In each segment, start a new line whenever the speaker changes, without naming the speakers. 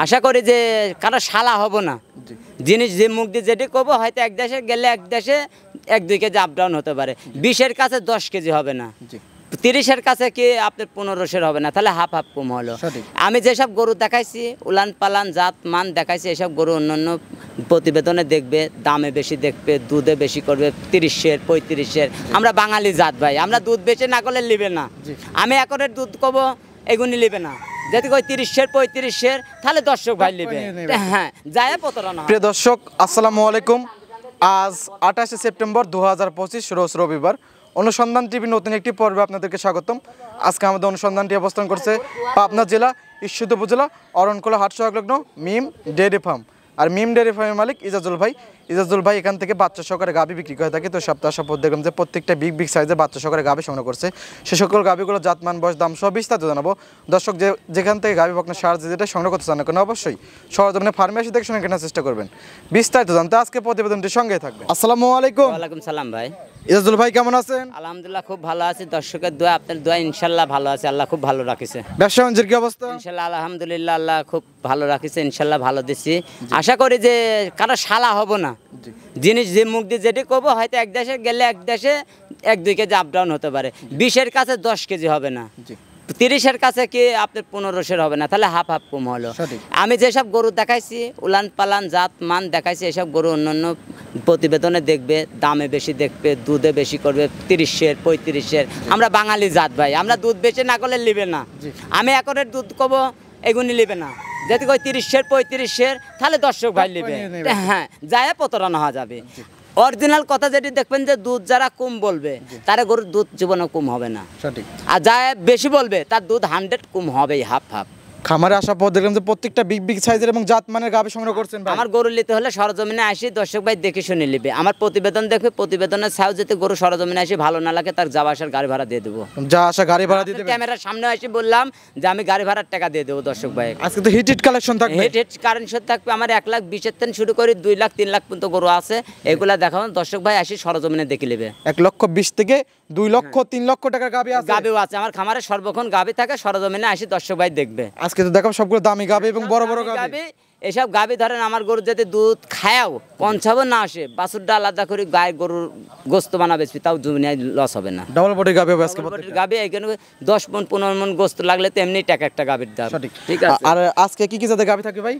আশা করি যে কারো শালা হব না, জিনিস যে মুখ দিয়ে যেটি করবো হয়তো এক দেশে গেলে এক দেশে 1-2 কেজি আপ ডাউন হতে পারে, 20-এর কাছে 10 কেজি হবে না, 30-এর কাছে কি আপনার 1500 হবে না, তাহলে হাফ হাফ কম হলো। আমি যেসব গরু দেখাইছি উলান পালান জাত মান দেখাইছি, এসব গরু অন্যান্য প্রতিবেদনে দেখবে দামে বেশি দেখবে, দুধে বেশি করবে, 30-এর 35-এর। আমরা বাঙালি জাত ভাই, আমরা দুধ বেশি না করলে নিবে না। আমি একরের দুধ করবো এগুনি নিবে না, যদি কই 30-এর 35-এর তাহলে দর্শক ভাই নিবে। হ্যাঁ যায় প্রতারণা।
প্রিয় দর্শক আসসালামু আলাইকুম। আজ 28 সেপ্টেম্বর 2025 রোজ রবিবার। অনুসন্ধান টিভি নতুন একটি পর্বে আপনাদেরকে স্বাগতম। আজকে আমাদের অনুসন্ধানটি অবস্থান করছে পাবনা জেলা ঈশ্বরদী উপজেলা অরণখোলা হাট সংলগ্ন মিম ডেয়ারি ফার্ম। আর মিম ডেয়ারি ফার্মের মালিক ইজাজুল ভাই। ইজাজুল ভাই এখান থেকে বাচ্চা সহকারে গাভী বিক্রি করে থাকে। তো সপ্তাহ দেখলাম যে প্রত্যেকটা বিগ সাইজের বাচ্চা সহকারে গাভী সংগ্রহ করছে। সে সকল গাভীগুলো জাতমান বয়স দাম সব বিস্তারিত জানাবো। দর্শক যেখান থেকে গাভী বকনা সার যেটা সংগ্রহ করতে চান কেন অবশ্যই সরজমিনে ফার্মে এসে দেখে শুনে কেনার চেষ্টা করবেন। বিস্তারিত জানতে আজকে প্রতিবেদনটির সঙ্গে থাকবে। আসসালামু আলাইকুম।
ওয়ালাইকুম সালাম ভাই।
ইজাজুল ভাই কেমন আছেন?
আলহামদুলিল্লাহ খুব ভালো আছি, দর্শকের দোয়া আপনার দোয়া ইনশাল্লাহ ভালো আছে, আল্লাহ খুব ভালো রাখিছে।
ব্যবসা বাণিজ্যের কি অবস্থা?
ইনশাল্লাহ আলহামদুলিল্লাহ আল্লাহ খুব ভালো রাখিছে, ইনশাল্লাহ ভালো দিচ্ছি। আশা করি যে কারো শালা হব না, জিনিস যে মুখ দিয়ে যেটি করবো হয়তো এক দেশে গেলে এক দেশে 1-2 কেজি আপ ডাউন হতে পারে, 20-এর কাছে 10 কেজি হবে না, 30-এর কাছে কি আপনার 1500 হবে না, তাহলে হাফ হাফ কম হলো। আমি যেসব গরু দেখাইছি উলান পালান জাত মান দেখাইছি, এসব গরু অন্যান্য প্রতিবেদনে দেখবে দামে বেশি দেখবে, দুধে বেশি করবে, 30-এর 35-এর। আমরা বাঙালি জাত ভাই, আমরা দুধ বেশি না করলে নিবে না। আমি একরের দুধ করবো এগুনি নিবে না, যদি কই 30-এর 35-এর তাহলে দর্শক ভাই নিবে। হ্যাঁ যায় প্রতারণা হওয়া যাবে। অরিজিনাল কথা যেটি দেখবেন যে দুধ যারা কম বলবে তারা গরুর দুধ জীবনে কম হবে না, আর যারা বেশি বলবে তার দুধ 100 কম হবেই, হাফ হাফ।
খামারে আসার পর দেখলাম যে প্রত্যেকটা বিগ সাইজের এবং জাত মানের গাভী সংগ্রহ করছেন ভাই।
আমার গরু নিতে হলে সরজমিনে আসি, দর্শক ভাই দেখে শুনে নিবে। আমার প্রতিবেদন দেখবে, প্রতিবেদনের ছাও যেতে গরু সরজমিনে আসি ভালো না লাগে তার যাওয়া আসার গাড়ি ভাড়া দিয়ে দেবো।
যা আসা গাড়ি ভাড়া দিয়ে দেবেন।
ক্যামেরার সামনে আসি বললাম যে আমি গাড়ি ভাড়ার টাকা দিয়ে দেবো দর্শক ভাই।
আজকে তো হিট কালেকশন থাকবে।
হিট কালেকশন থাকবে। আমার 1,20,000 থেকে শুরু করে 2 লাখ 3 লাখ পর্যন্ত গরু আছে, এগুলা দেখাবো দর্শক ভাই আসি সরজমিনে দেখে নেবে।
1,20,000 থেকে 2 লক্ষ 3 লক্ষ টাকার গাভী আছে।
গাভীও আছে আমার খামারে, সর্বক্ষণ গাভী থাকে, সরজমিনে আসি দর্শক ভাই দেখবে।
আজকে তো দেখাবো সবগুলো দামি গাভী এবং বড় বড় গাভী।
এসব গাভী ধরেন আমার গরু যদি দুধ খায়াও পঞ্চাবন না আসে, বাছুরটা আলাদা করে গায়ে গরুর গোস্ত বানাবে তাও দুনিয়ায় লস হবে না।
ডাবল বডি গাভী হবে আজকে।
গাভী এখানে 10 মণ 15 মণ গোস্ত লাগলে তো এমনি টাকা একটা গাভীর দাম। ঠিক আছে।
আর আজকে কি কি জাতের গাভী থাকবে ভাই?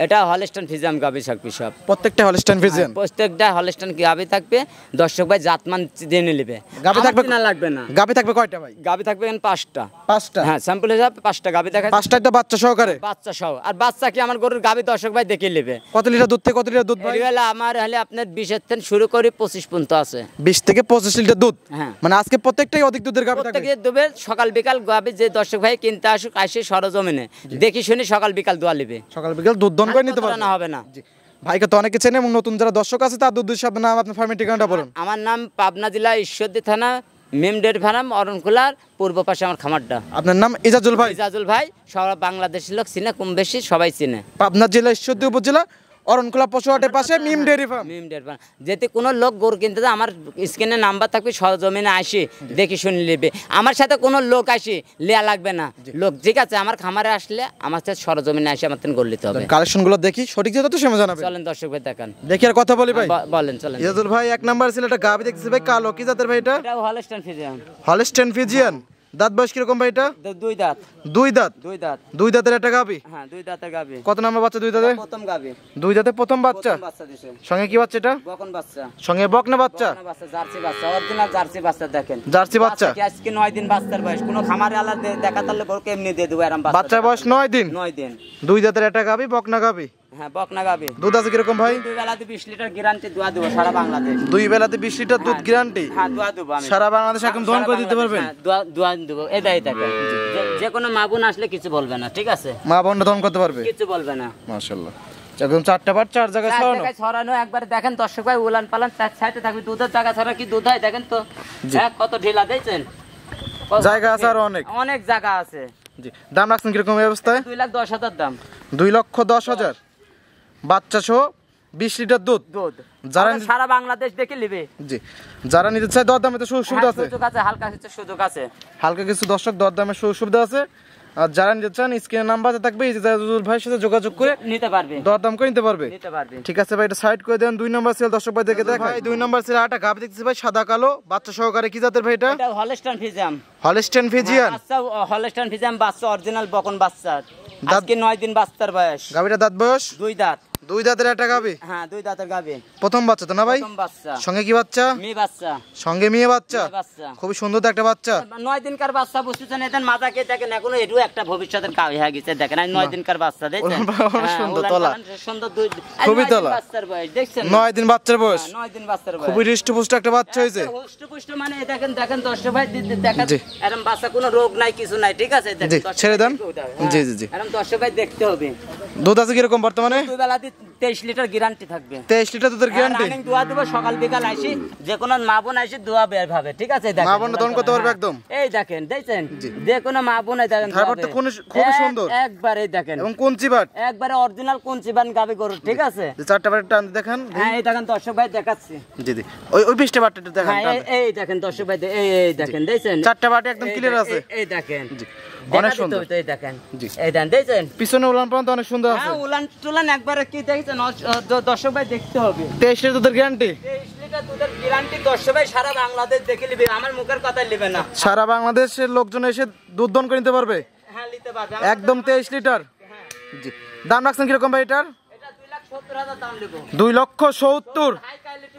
এটা হলস্টাইন ফ্রিজিয়ান গাভী থাকবে সব,
প্রত্যেকটা হলস্টাইন ফ্রিজিয়ান।
প্রত্যেকটা হলস্টাইন গাভী থাকবে, দর্শক ভাই জাতমান জেনে নেবে।
গাভী থাকবে
না লাগবে না।
গাভী থাকবে কয়টা ভাই?
গাভী থাকবে এখানে 5টা।
5টা?
হ্যাঁ স্যাম্পল হিসাবে 5টা গাভী দেখায়।
5টা বাচ্চা সহকারে? বাচ্চা
সহ। আর বাচ্চা কি আমার গরুর গাভী দর্শক ভাই দেখে নেবে।
কত লিটার দুধ থেকে কত লিটার দুধ ভাই?
এগুলা আমার হলে আপনার 20-এর থেকে শুরু করে 25 পর্যন্ত আছে।
20 থেকে 25 লিটার দুধ।
হ্যাঁ
মানে আজকে প্রত্যেকটাই অধিক দুধের গাভী থাকবে।
প্রত্যেকটা দুধের সকাল বিকাল গাভী যে দর্শক ভাই কিনতে আসুক, আসে সরজমিনে দেখি শুনি সকাল বিকাল দোয়া নেবে।
সকাল বিকাল দুধ দন করে নিতে পারবে।
না হবে না।
ভাইকে তো অনেকে চেনে এবং নতুন যারা দর্শক আছে তার দুধের সাথে নাম আপনার ফার্মের ঠিকানাটা বলুন।
আমার নাম পাবনা জেলা ঈশ্বরদী থানা মিম ডেয়ারি ফার্ম অরণখোলার পূর্ব পাশে আমার খামারটা।
আপনার নাম ইজাজুল ভাই?
ইজাজুল ভাই সব বাংলাদেশের লোক চিনে, কম বেশি সবাই চিনে।
পাবনা জেলা ঈশ্বরদী উপজেলা অরণখোলা পশুহাটের পাশে মিম ডেয়ারি ফার্ম।
মিম ডেয়ারি ফার্ম। যেতে কোনো লোক গরু কিনতে যায় আমার স্ক্রিনে নাম্বার থাকবে, সরজমিনে আসি দেখি শুনে নেবে। আমার সাথে কোনো লোক আসি লেয়া লাগবে না। লোক ঠিক আছে আমার খামারে আসলে আমার সাথে সরজমিনে আসি আমার থেকে গরু নিতে হবে।
কালেকশনগুলো দেখি সঠিক যেটা তো সময় জানাবেন।
চলেন দর্শক ভাই দেখান।
দেখি আর কথা বলি ভাই।
বলেন চলেন।
ইজাজুল ভাই এক নাম্বার ছিল একটা গাভী দেখতেছি ভাই, কালো কি জাতের ভাই এটা?
এটা হলস্টাইন ফ্রিজিয়ান।
Holstein Friesian. দাঁত বয়স কিরকম ভাই এটা?
2 দাঁত।
2 দাঁত?
2 দাঁত।
2 দাঁতের একটা গাভী?
হ্যাঁ 2 দাঁতের গাভী।
কত নাম্বার বাচ্চা 2 দাঁতে?
প্রথম গাভী।
2 দাঁতে প্রথম বাচ্চা?
বাচ্চা দিছে।
সঙ্গে কি বাচ্চা এটা?
বকন বাচ্চা।
সঙ্গে বকনা বাচ্চা?
বকনা বাচ্চা, জার্সি বাচ্চা, অরিজিনাল জার্সি বাচ্চা দেখেন।
জার্সি বাচ্চা?
আজকে 9 দিন বাচ্চার বয়স। কোনো খামারে আলাদা দেখা তাহলে গরু এমনি দিয়ে দেব এরকম বাচ্চা।
বাচ্চার বয়স 9 দিন?
9 দিন।
2 দাঁতের একটা গাভী, বকনা গাভী?
হ্যাঁ বকনা গাভী।
দুধ আছে কিরকম ভাই?
2 বেলাতে 20 লিটার গ্যারান্টি দোয়া দেব সারা বাংলাদেশ।
2 বেলাতে 20 লিটার দুধ গ্যারান্টি?
হ্যাঁ দোয়া দেব আমি।
সারা বাংলাদেশ একদম দহন করে দিতে পারবেন?
হ্যাঁ দোয়া দেব। এটাই থাকে। যে কোনো মা বোন আসলে কিছু বলবে না, ঠিক আছে?
মা বোনটা দহন করতে পারবে?
কিছু বলবে না।
মাশাআল্লাহ। একদম 4টা বাট 4 জায়গায়
ছড়ানো। একবার দেখেন দর্শক ভাই উলান পালান তার সাইডে থাকবে, দুধের জায়গা ছড়া কি দুধ হয় দেখেন তো। হ্যাঁ কত ঢিলা দিয়েছেন,
জায়গা আছে আর অনেক
অনেক জায়গা আছে।
জি দাম রাখছেন কিরকম অবস্থায়?
2,10,000 দাম।
2,10,000 বাচ্চা সহ 20 লিটার দুধ।
যারা সারা বাংলাদেশ দেখে নেবে।
জি যারা নিতে চায় দরদামে তো সুযোগ সুবিধা আছে?
সুযোগ আছে, হালকা কিছু সুযোগ আছে।
হালকা কিছু দর্শক দরদামে সুযোগ সুবিধা আছে। আর যারা নিতে চান স্ক্রিনে নাম্বার থাকবে, ইজাজুল ভাইয়ের সাথে যোগাযোগ করে
নিতে পারবে,
দরদাম করে নিতে পারবে। ঠিক আছে ভাই, এটা সাইড করে দেন। 2 নম্বর সেল দর্শক ভাই দেখে দেখাই। 2 নম্বর সেল আটা গাব দেখতেছি ভাই, সাদা কালো বাচ্চা সহকারে। কি জাতের ভাই এটা?
এটা হলস্টাইন ফ্রিজিয়ান।
হলস্টাইন ফ্রিজিয়ান
বাচ্চা, হলস্টাইন ফ্রিজিয়ান বাচ্চা, অরিজিনাল বকন বাচ্চা। আজকে 9 দিন বাচ্চার বয়স।
গাবিটা দাঁত বয়স
2 দাঁত।
2 দাঁতের একটা গাবি?
হ্যাঁ 2 দাঁতের গাবি।
প্রথম বাচ্চা তো না ভাই?
প্রথম বাচ্চা।
সঙ্গে কি বাচ্চা?
মেয়ে বাচ্চা।
সঙ্গে মেয়ে বাচ্চা।
মেয়ে বাচ্চা।
খুবই সুন্দর তো একটা বাচ্চা।
9 দিনকার বাচ্চা বুঝতেছেন, এদের মাথাকে দেখেন এখনো এটু একটা ভবিষ্যতের কাজ হয়ে গেছে। দেখেন 9 দিনকার বাচ্চা দেখছেন,
সুন্দর তোলা,
সুন্দর। 2
খুবই তোলা
বাচ্চার বয়স দেখছেন,
9 দিন বাচ্চার বয়স।
9 দিন বাচ্চার বয়স।
খুবই হৃষ্টপুষ্ট একটা বাচ্চা হয়েছে।
হৃষ্টপুষ্ট মানে দেখেন, দেখেন দর্শক ভাই দেখেন, এরকম বাচ্চা কোনো রোগ নাই, কিছু নাই। ঠিক আছে,
জি ছেড়ে দেন। জি জি জি,
এরকম দর্শক ভাই দেখতে হবে।
দুধ আছে কি রকম বর্তমানে?
দুই বেলাতে 23 লিটার গ্যারান্টি থাকবে।
23 লিটার দুধের গ্যারান্টি।
রানিং দোয়া দেব, সকাল বিকাল আইছি, যে কোনো মা বোন আইছি দোয়া বের ভাবে। ঠিক আছে, দেখেন
মা বোন দন করতে পারবে একদম।
এই দেখেন, দেখছেন যে কোনো মা বোন দেখেন,
তারপর তো খুবই সুন্দর
একবারে দেখেন,
এবং কোনচি বাট
একবারে অরিজিনাল কোনচি বান গাবে গরু। ঠিক আছে,
চারটা বাট টান দেখেন।
হ্যাঁ এই দেখেন দর্শক ভাই দেখাচ্ছি।
জি জি, ওই 20টা বাটটা একটু দেখেন।
হ্যাঁ এই দেখেন দর্শক ভাই, এই দেখেন, দেখছেন
চারটা বাট একদম ক্লিয়ার আছে।
এই দেখেন,
জি
অনেক সুন্দর। এই দেখেন, এই দেন, দেখছেন
পিছনে উলান পর্যন্ত অনেক সুন্দর আছে।
হ্যাঁ উলান টুলান একবারে কি দেখছেন দর্শক ভাই দেখতে হবে।
23 লিটার দুধের গ্যারান্টি।
23 লিটার দুধের গ্যারান্টি দর্শক ভাই সারা বাংলাদেশ দেখে নিবে, আমার মুখের কথা নেবে না।
সারা বাংলাদেশের লোকজন এসে দুধ দন করে নিতে পারবে।
হ্যাঁ নিতে পারবে
একদম 23 লিটার।
হ্যাঁ
জি, দাম রাখছেন কিরকম ভাই এটার?
এটা 2,70,000 দাম নেব।
2,70,000।
হাই কোয়ালিটি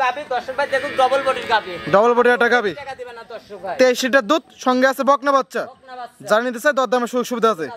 গাবি দর্শক ভাই দেখুন, ডবল বডির গাবি।
ডবল বডি একটা গাবি,
টাকা দিবেন না দর্শক ভাই।
23 লিটার দুধ, সঙ্গে আছে বকনা বাচ্চা।
বকনা বাচ্চা
যারা নিতে চায় দরদামের সুযোগ সুবিধা আছে।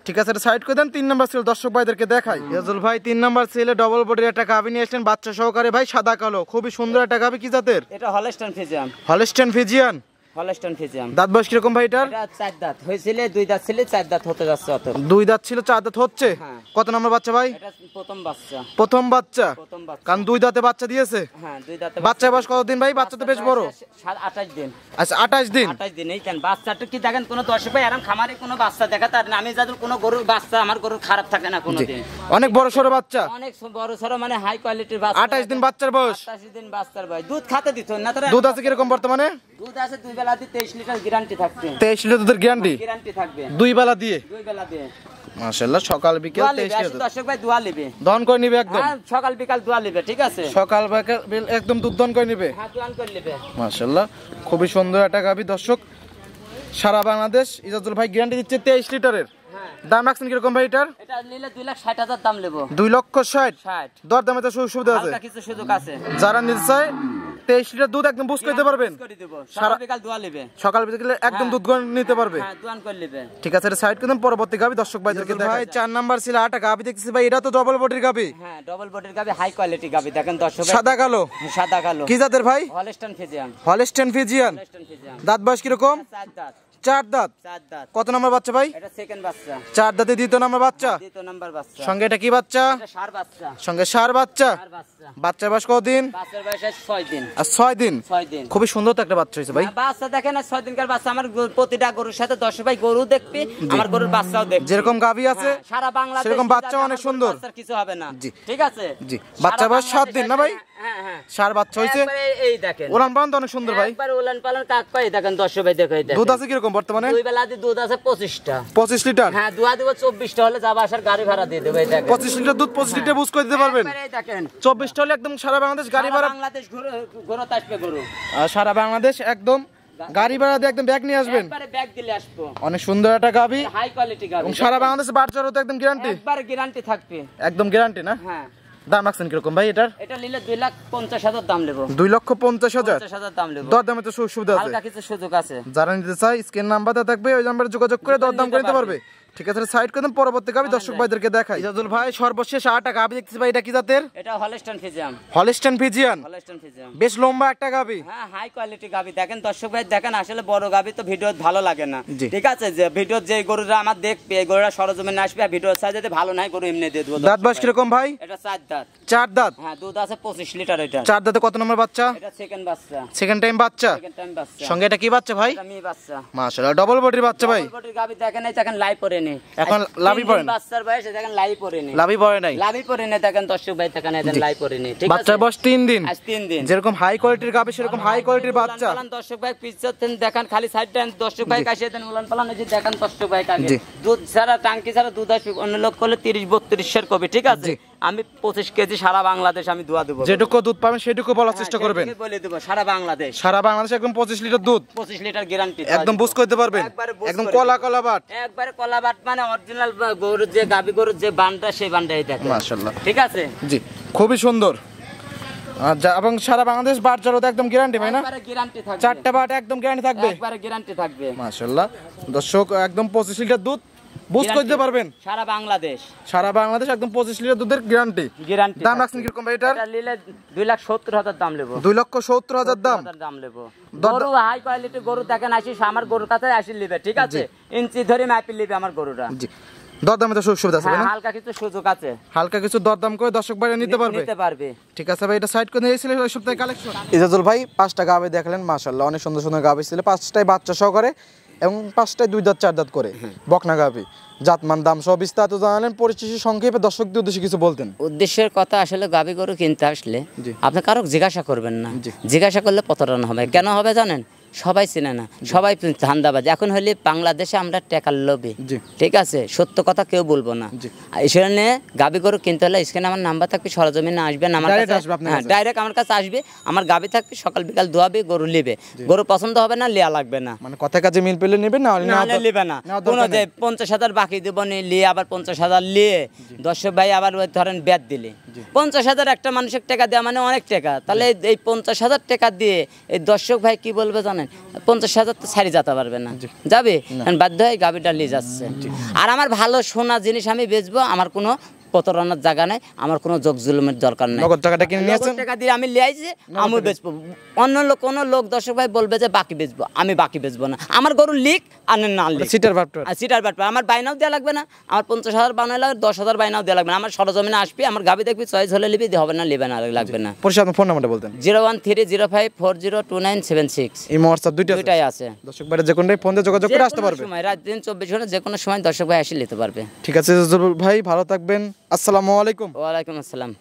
ঠিক আছে, এটা সাইড করে দেন। 3 নম্বর সেল দর্শক ভাইদেরকে দেখাই। ইয়াজুল ভাই 3 নম্বর সেলে ডবল বডির একটা গাবি নিয়ে আসলেন বাচ্চা সহকারে ভাই, সাদা কালো, খুবই সুন্দর একটা গাবি। কি জাতের?
এটা Holstein Friesian.
Holstein Friesian.
Holstein Friesian.
দাঁত বয়স কিরকম ভাই এটার?
এটা 4 দাঁত হয়েছিল, 2 দাঁত ছিল, 4 দাঁত হতে যাচ্ছে। অত
2 দাঁত ছিল, 4 দাঁত হচ্ছে।
হ্যাঁ।
কত নম্বর বাচ্চা ভাই?
এটা প্রথম বাচ্চা।
প্রথম বাচ্চা।
প্রথম বাচ্চা।
কারণ 2 দাঁতে বাচ্চা দিয়েছে।
হ্যাঁ 2 দাঁতে
বাচ্চা বয়স কতদিন ভাই? বাচ্চা তো বেশ বড়।
28 দিন।
আচ্ছা 28 দিন।
28 দিন। এই কেন বাচ্চাটা কি দেখেন, কোন দর্শক ভাই এরকম খামারে কোনো বাচ্চা দেখা তার আমি যাদের কোনো গরুর বাচ্চা, আমার গরুর খারাপ থাকে না কোনোদিন।
অনেক বড় সরো বাচ্চা,
অনেক বড় সরো মানে হাই কোয়ালিটির বাচ্চা।
28 দিন বাচ্চার বয়স।
28 দিন বাচ্চার বয়স। দুধ খাতে দিত না তারা?
দুধ আছে কিরকম বর্তমানে?
দুধ আছে 2 বেলাতে 23 লিটার গ্যারান্টি থাকবে।
23 লিটার দুধের গ্যারান্টি।
গ্যারান্টি থাকবে
2 বেলা দিয়ে।
2 বেলা দিয়ে।
মাশাআল্লাহ, সকাল বিকেল 23 লিটার
দর্শক ভাই দোয়া নেবে,
দহন করে নিবে একদম।
হ্যাঁ সকাল বিকাল দোয়া নেবে। ঠিক আছে,
সকাল বিকেল একদম দুধ দহন করে নিবে।
হ্যাঁ দোয়ান করে নেবে।
মাশাআল্লাহ, খুবই সুন্দর একটা গাবি দর্শক। সারা বাংলাদেশ ইজাজুল ভাই গ্যারান্টি দিচ্ছে 23 লিটারের।
হ্যাঁ
দাম রাখছেন কিরকম ভাই এটার?
এটা নিলে 2,60,000 দাম নেব।
2,60,000।
60
দর দামে তো সুবিধা আছে।
হালকা কিছু সুযোগ আছে।
যারা নিতে চায় 23 লিটার দুধ একদম বুঝ করতে পারবেন।
করে দেব, সকাল বিকাল দোয়া নেবে।
সকাল বিকেলে একদম দুধ করে নিতে পারবে।
হ্যাঁ দোয়ান করে নেবে।
ঠিক আছে, এটা সাইড করুন। পরবর্তী গাবি দর্শক ভাইদেরকে দেখাই। ভাই 4 নাম্বার ছিল আটা গাবি দেখতেছি ভাই, এটা তো ডবল বডির গাবি।
হ্যাঁ ডবল বডির গাবি, হাই কোয়ালিটি গাবি। দেখেন দর্শক ভাই,
সাদা কালো।
সাদা কালো।
কি জাতের ভাই?
Holstein Friesian.
Holstein Friesian.
Holstein Friesian.
দাঁত বয়স কিরকম?
4 দাঁত।
4 দাঁত।
4 দাঁত।
কত নম্বর বাচ্চা ভাই?
এটা সেকেন্ড বাচ্চা।
4 দাঁতে দ্বিতীয় নম্বর বাচ্চা।
দ্বিতীয় নাম্বার বাচ্চা।
সঙ্গে এটা কি বাচ্চা?
এটা ষাঁড় বাচ্চা।
সঙ্গে ষাঁড় বাচ্চা।
ষাঁড় বাচ্চা।
বাচ্চার বয়স কতদিন?
বাচ্চার বয়স 6 দিন।
আর 6 দিন।
6 দিন।
খুবই সুন্দর তো একটা বাচ্চা হয়েছে ভাই।
বাচ্চা দেখেন না, 6 দিনকার বাচ্চা। আমার প্রতিটা গরুর সাথে দর্শক ভাই গরু দেখবে, আমার গরুর বাচ্চাও দেখবে।
যেরকম গাবি আছে
সারা বাংলাদেশ
সেরকম বাচ্চাও অনেক সুন্দর।
বাচ্চার কিছু হবে না।
জি।
ঠিক আছে,
জি। বাচ্চার বয়স 7 দিন না ভাই?
হ্যাঁ হ্যাঁ।
ষাঁড় বাচ্চা হয়েছে।
একবারে এই দেখেন,
ওলান পালন তো অনেক সুন্দর ভাই।
একবার উলান পালন কাক পাই। দেখেন দর্শক ভাই দেখো, এই দেখেন
দুধ আছে কিরকম বর্তমানে?
2 বেলাতে দুধ আছে 25টা।
25 লিটার।
হ্যাঁ দোয়া দেব 24টা হলে যাবা আসার গাড়ি ভাড়া দিয়ে দেব। এই দেখেন
25 লিটার দুধ 25 লিটার বুঝ করে দিতে পারবেন।
একবারে এই দেখেন
24টা হলে একদম সারা বাংলাদেশ গাড়ি ভাড়া।
বাংলাদেশ গরু আসবে গরু।
আর সারা বাংলাদেশ একদম গাড়ি ভাড়া দিয়ে একদম ব্যাগ নিয়ে আসবেন।
একবারে ব্যাগ দিলে আসবো।
অনেক সুন্দর একটা গাবি,
হাই কোয়ালিটি গাবি।
এবং সারা বাংলাদেশে বাচ্চারও তো একদম গ্যারান্টি।
একবার গ্যারান্টি থাকবে।
একদম গ্যারান্টি না?
হ্যাঁ।
দাম রাখছেন কিরকম ভাই এটার?
এটা নিলে 2,50,000 দাম নেব।
2,50,000।
50,000 দাম নেব।
দরদামে তো সুবিধা আছে।
হালকা কিছু সুযোগ আছে।
যারা নিতে চায় স্ক্রিন নাম্বারটা থাকবে, ওই নাম্বারে যোগাযোগ করে দরদাম করে নিতে পারবে। ঠিক আছে, সাইড করে দেন। পরবর্তী গাবি দর্শক ভাইদেরকে দেখাই। ইজাজুল ভাই সর্বশেষ 8টা গাবি দেখতেছি ভাই, এটা কি জাতের?
এটা Holstein Friesian.
Holstein Friesian.
Holstein Friesian.
বেশ লম্বা একটা গাবি।
হ্যাঁ হাই কোয়ালিটি গাবি। দেখেন দর্শক ভাই দেখেন, আসলে বড় গাবি তো ভিডিও ভালো লাগে না।
জি।
ঠিক আছে, যে ভিডিও যে গরুরা আমার দেখবে, এই গরুরা সরজমিনে আসবে, ভিডিও সাইজে ভালো নাই গরু এমনি দিয়ে দেবো।
দাঁত বয়স কিরকম ভাই?
এটা 4 দাঁত।
4 দাঁত।
হ্যাঁ দুধ আছে 25 লিটার। এটা
4 দাঁতে কত নম্বর বাচ্চা?
এটা সেকেন্ড বাচ্চা।
সেকেন্ড টাইম বাচ্চা।
সেকেন্ড টাইম বাচ্চা।
সঙ্গে এটা কি বাচ্চা ভাই?
এটা মেয়ে বাচ্চা।
মাশাআল্লাহ, ডবল বডির বাচ্চা ভাই।
ডবল বডির গাবি দেখেন, এই দেখেন লাইভ করে পড়েনি
এখন লাভই পড়ে না।
বাচ্চার বয়সে দেখেন লাভই পড়েনি,
লাভই পড়ে নাই,
লাভই পড়েনি। দেখেন দর্শক ভাই দেখেন এদের লাভই পড়েনি। ঠিক আছে,
বাচ্চার বয়স 3 দিন।
আজ 3 দিন।
যেরকম হাই কোয়ালিটির গাবে সেরকম হাই কোয়ালিটির বাচ্চা।
দর্শক ভাই পিছন দেখেন, খালি সাইড দেন দর্শক ভাই কাছে দেন, উলান পালান এই যে দেখেন দর্শক ভাই কাকে
জি।
দুধ ছাড়া টাঙ্কি ছাড়া দুধ আসবে অন্য লোক করলে 30-32 কবি। ঠিক আছে, আমি 25 কেজি সারা বাংলাদেশ আমি দোয়া দেবো।
যেটুকু দুধ পাবেন সেটুকু বলার চেষ্টা করবেন।
সেটুকুই বলে দেবো, সারা বাংলাদেশ,
সারা বাংলাদেশে একদম 25 লিটার দুধ,
25 লিটার গ্যারান্টি,
একদম বুঝ করতে পারবেন, একদম কলা কলা বাট,
একবারে কলা বাট, মানে অরিজিনাল গরুর যে গাবি গরুর যে বানটা সেই বানটাই দেখেন।
মাশাআল্লাহ,
ঠিক আছে,
জি খুবই সুন্দর। আচ্ছা, এবং সারা বাংলাদেশ বাট জড়ো তো একদম গ্যারান্টি ভাই না?
একবারে গ্যারান্টি থাকবে,
4টা বাট একদম গ্যারান্টি থাকবে,
একবারে গ্যারান্টি থাকবে।
মাশাআল্লাহ দর্শক, একদম 25 লিটার দুধ বুঝ করতে পারবেন
সারা বাংলাদেশ,
সারা বাংলাদেশ একদম 25 লিটার দুধের গ্যারান্টি।
গ্যারান্টি
দাম রাখছেন কিরকম ভাই এটার?
এটা নিলে 2,70,000 দাম নেব,
2,70,000 দাম।
দাম নেব। গরু হাই কোয়ালিটি গরু দেখেন, আসিস আমার গরুর কাছে আসি লিবে। ঠিক আছে, ইঞ্চি ধরে মাপি লিবে আমার গরুটা।
জি, দরদামে তো সুবিধা আছে
হ্যাঁ,
না?
হালকা কিছু সুযোগ আছে,
হালকা কিছু দরদাম করে দর্শক ভাইরা নিতে পারবে।
নিতে পারবে।
ঠিক আছে ভাই, এটা সাইড করে নিয়েছিল এই সপ্তাহে কালেকশন। ইজাজুল ভাই 5টা গাবে দেখলেন, মাশাআল্লাহ অনেক সুন্দর সুন্দর গাবে ছিল, 5টাই বাচ্চা সহকারে এবং 5টাই 2 দাঁত 4 দাঁত করে বকনা গাবে। জাতমান দাম সব বিস্তারিত জানালেন, পরিচিতি সংক্ষেপে দর্শকদের উদ্দেশ্যে কিছু বলতেন।
উদ্দেশ্যের কথা আসলে গাবি গরু কিনতে আসলে
জি।
আপনি কারো জিজ্ঞাসা করবেন না,
জি।
জিজ্ঞাসা করলে প্রতারণা হবে। কেন হবে জানেন? সবাই চিনে না, সবাই ধান্দাবাজ। এখন হলে বাংলাদেশে আমরা টাকার লোভী।
জি।
ঠিক আছে, সত্য কথা কেউ বলবো না।
জি।
এই জন্য গাবি গরু কিনতে হলে স্ক্রিনে আমার নাম্বার থাকবে, সরজমিনে আসবেন আমার
Direct
কাছে।
আসবে আপনার
হ্যাঁ,
কাছে।
ডাইরেক্ট আমার কাছে আসবে, আমার গাবি থাকবে, সকাল বিকাল দোয়াবে, গরু নেবে। গরু পছন্দ হবে না, লিয়া লাগবে না,
মানে কথা কাজে মিল পেলে নেবেন, না হলে
নাহলে লিবে না। কোনো যে 50,000 বাকি দেবো নি, লিয়ে আবার 50,000 লিয়ে দর্শক ভাই আবার ওই ধরেন ব্যাট দিলে 50,000 একটা মানুষের টাকা দেওয়া মানে অনেক টাকা। তাহলে এই 50,000 টাকা দিয়ে এই দর্শক ভাই কি বলবে জানেন? 50,000 তো ছাড়ি যেতে পারবে না, যাবে বাধ্য হয়ে গাবিটা নিয়ে যাচ্ছে। আর আমার ভালো সোনা জিনিস আমি বেচবো, আমার কোনো প্রতারণার জায়গা নাই, আমার কোনো যোগ জুলুমের দরকার নাই।
নগদ টাকাটা কিনে নিয়েছেন,
নগদ টাকা দিয়ে আমি লিয়াইছি, আমি বেচবো। অন্য লোক কোনো লোক দর্শক ভাই বলবে যে বাকি বেচবো, আমি বাকি বেচবো না। আমার গরু লিক আর না লিক,
সিটার বাপটা
আর সিটার বাট আমার বাইনাও দেওয়া লাগবে না, আমার 50,000 বানাই লাগবে, 10,000 বাইনাও দেওয়া লাগবে না। আমার সরজমিনে আসবি, আমার গাবি দেখবি, চয়েস হলে লিবি, হবে না লিবে না, লাগবে না।
পরিষদ আপনার ফোন নাম্বারটা বলতেন।
01305402976
এই হোয়াটসঅ্যাপ দুইটাই
দুইটাই আছে।
দর্শক ভাইরা যে কোনটাই ফোন দিয়ে যোগাযোগ করে আসতে পারবে।
সময় রাত দিন 24 ঘন্টা যে কোনো সময় দর্শক ভাই এসে নিতে পারবে।
ঠিক আছে ইজাজুল ভাই, ভালো থাকবেন, আসসালামু আলাইকুম।
ওয়ালাইকুম আসসালাম।